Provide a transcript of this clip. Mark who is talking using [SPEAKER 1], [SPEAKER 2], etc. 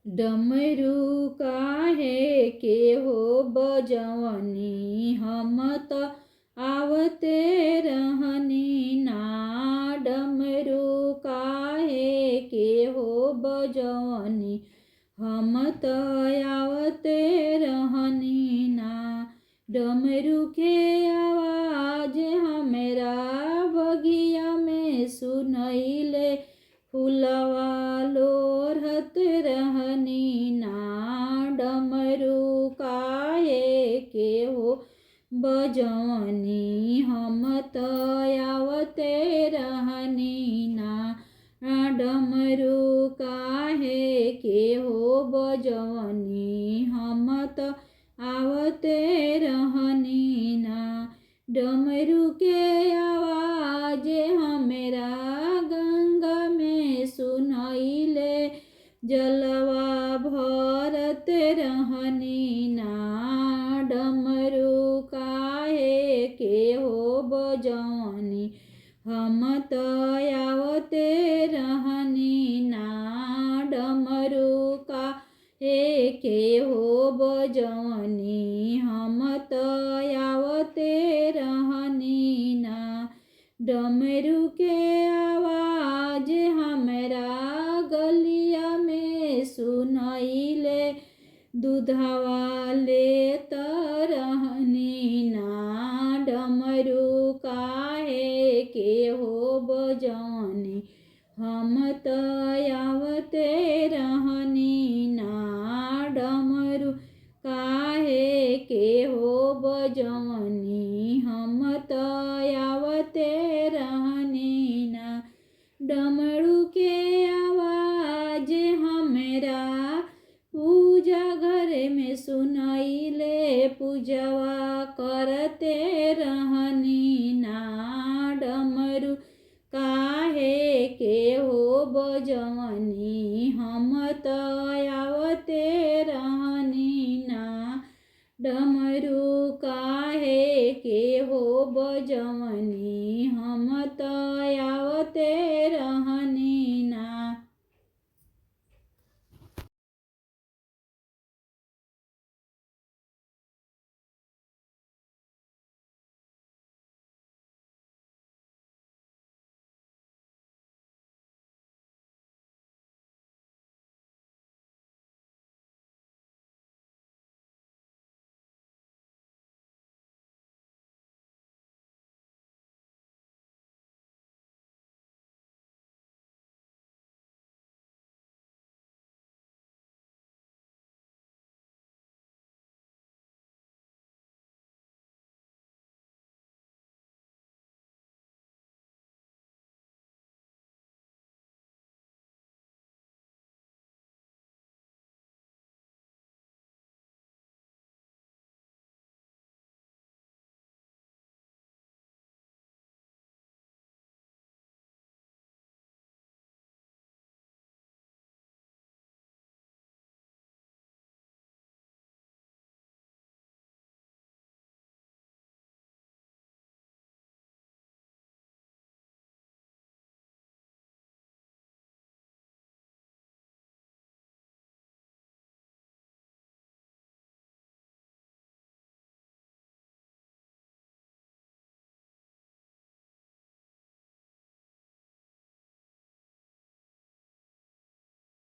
[SPEAKER 1] डमरू काहे के हो बजवनी, हम त आवते रहनी ना। डमरू काहे के हो बजवनी, हम त आवते रहनी ना। डमरू के आवाज हमरा बगिया में सुनैले, फुलवा लोरहत रहनी ना। डमरू काहे के हो बजवनी, हम त आवते रहनी ना। डमरू काहे के हो बजवनी, हम त आवते रहनी ना। डमरू के आवाज हमरा गंगा में सुनैले, जलवा भरत रहनी ना। डमरू काहे के हो बजवनी, हम त आवते रहनी ना। डमरू काहे के हो बजवनी, हम त आवते रहनी ना। डमरू के आवाज हमरा गलिया में सुनैले, दूधवा लेत रहनी ना। डमरू काहे के हो बजवनी, हम त आवते रहनी ना। डमरू काहे के हो बजवनी, हम त आवते रहनी ना। डमरू के आवाज हमरा पूजा घर में सुनैले, पूजवा करते रहनी ना। डमरू काहे के हो बजवनी, हम त आवते रहनी ना। डमरू काहे के हो बजवनी, हम त आवते रहनी।